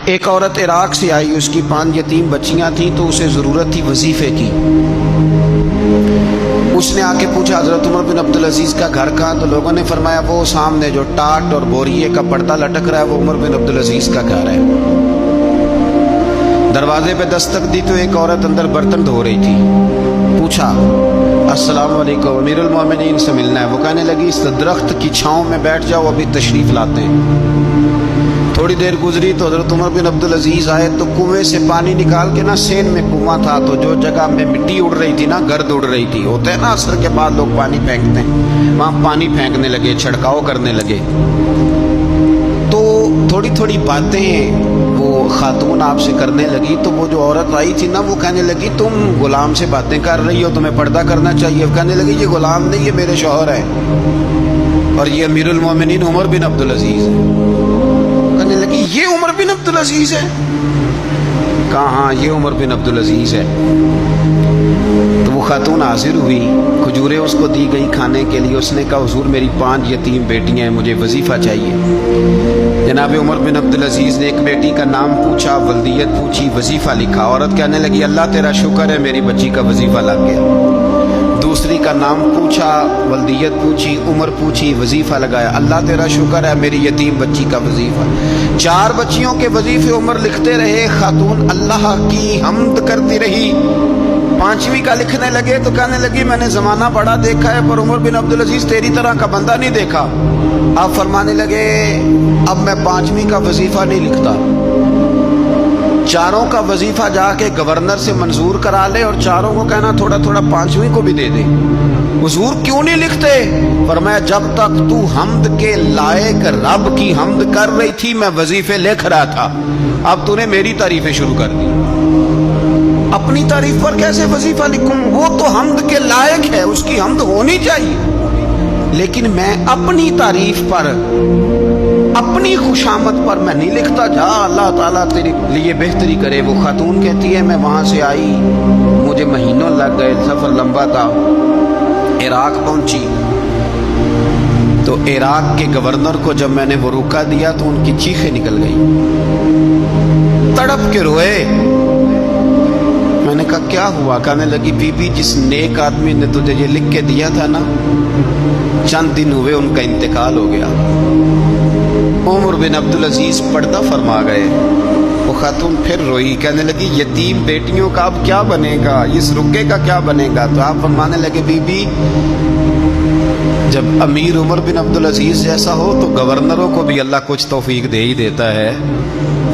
ایک عورت عراق سے آئی، اس کی 5 یتیم بچیاں تھیں، تو اسے ضرورت تھی وظیفے کی۔ اس نے آ کے پوچھا حضرت عمر بن عبدالعزیز کا گھر کہاں؟ تو لوگوں نے فرمایا وہ سامنے جو ٹاٹ اور بوریے کا پردہ لٹک رہا ہے وہ عمر بن عبدالعزیز کا گھر ہے۔ دروازے پہ دستک دی تو ایک عورت اندر برتن دھو رہی تھی۔ پوچھا السلام علیکم، امیر المومنین سے ملنا ہے۔ وہ کہنے لگی اس درخت کی چھاؤں میں بیٹھ جاؤ، ابھی تشریف لاتے ہیں۔ تھوڑی دیر گزری تو حضرت عمر بن عبدالعزیز آئے تو کنویں سے پانی نکال کے نا، سین میں کنواں تھا تو جو جگہ میں مٹی اڑ رہی تھی نا، گرد اڑ رہی تھی، ہوتا ہے نا عصر کے بعد لوگ پانی پھینکتے ہیں، وہاں پانی پھینکنے لگے، چھڑکاؤ کرنے لگے۔ تو تھوڑی تھوڑی باتیں وہ خاتون آپ سے کرنے لگی، تو وہ جو عورت آئی تھی نا وہ کہنے لگی تم غلام سے باتیں کر رہی ہو، تمہیں پردہ کرنا چاہیے۔ کہنے لگی یہ غلام نہیں، یہ میرے شوہر ہے اور یہ امیر المومنین عمر بن عبدالعزیز ہے۔ کہنے لگی یہ عمر بن عبدالعزیز ہے؟ کہا ہاں یہ عمر بن عبدالعزیز ہے۔ تو وہ خاتون حاضر ہوئی، کھجوریں اس کو دی گئی کھانے کے لیے۔ اس نے کہا حضور میری 5 یتیم بیٹیاں ہیں، مجھے وظیفہ چاہیے۔ جناب عمر بن عبدالعزیز نے ایک بیٹی کا نام پوچھا، ولدیت پوچھی، وظیفہ لکھا۔ عورت کہنے لگی اللہ تیرا شکر ہے میری بچی کا وظیفہ لگ گیا۔ دوسری کا نام پوچھا، ولدیت پوچھی، عمر پوچھی، وظیفہ لگایا۔ اللہ تیرا شکر ہے میری یتیم بچی کا وظیفہ۔ 4 بچیوں کے وظیفے عمر لکھتے رہے، خاتون اللہ کی حمد کرتی رہی۔ 5ویں کا لکھنے لگے تو کہنے لگی میں نے زمانہ بڑا دیکھا ہے پر عمر بن عبدالعزیز تیری طرح کا بندہ نہیں دیکھا۔ آپ فرمانے لگے اب میں 5ویں کا وظیفہ نہیں لکھتا، 4 کا وظیفہ جا کے گورنر سے منظور کرا لے اور 4 کو کہنا تھوڑا تھوڑا 5ویں کو بھی دے دے۔ حضور کیوں نہیں لکھتے؟ فرمایا جب تک تو حمد کے لائق رب کی حمد کر رہی تھی میں وظیفے لکھ رہا تھا، اب تو نے میری تعریفیں شروع کر دی۔ اپنی تعریف پر کیسے وظیفہ لکھوں؟ وہ تو حمد کے لائق ہے، اس کی حمد ہونی چاہیے، لیکن میں اپنی تعریف پر، اپنی خوشامد پر میں نہیں لکھتا۔ جا اللہ تعالیٰ تیرے لیے بہتری کرے۔ وہ خاتون کہتی ہے میں وہاں سے آئی، مجھے مہینوں لگ گئے، سفر لمبا تھا، عراق پہنچی تو عراق کے گورنر کو جب میں نے وہ روکا دیا تو ان کی چیخیں نکل گئی، تڑپ کے روئے۔ میں نے کہا کیا ہوا؟ کہنے لگی بی بی جس نیک آدمی نے تجھے یہ لکھ کے دیا تھا نا، چند دن ہوئے ان کا انتقال ہو گیا۔ عمر بن عبدالعزیز پردہ فرما گئے۔ وہ خاتون پھر روئی، کہنے لگی یتیم بیٹیوں کا اب کیا بنے گا، اس رکے کا کیا بنے گا؟ تو آپ فرمانے لگے بی بی جب امیر عمر بن عبدالعزیز جیسا ہو تو گورنروں کو بھی اللہ کچھ توفیق دے ہی دیتا ہے۔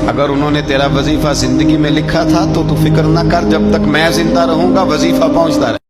اگر انہوں نے تیرا وظیفہ زندگی میں لکھا تھا تو فکر نہ کر، جب تک میں زندہ رہوں گا وظیفہ پہنچتا رہے۔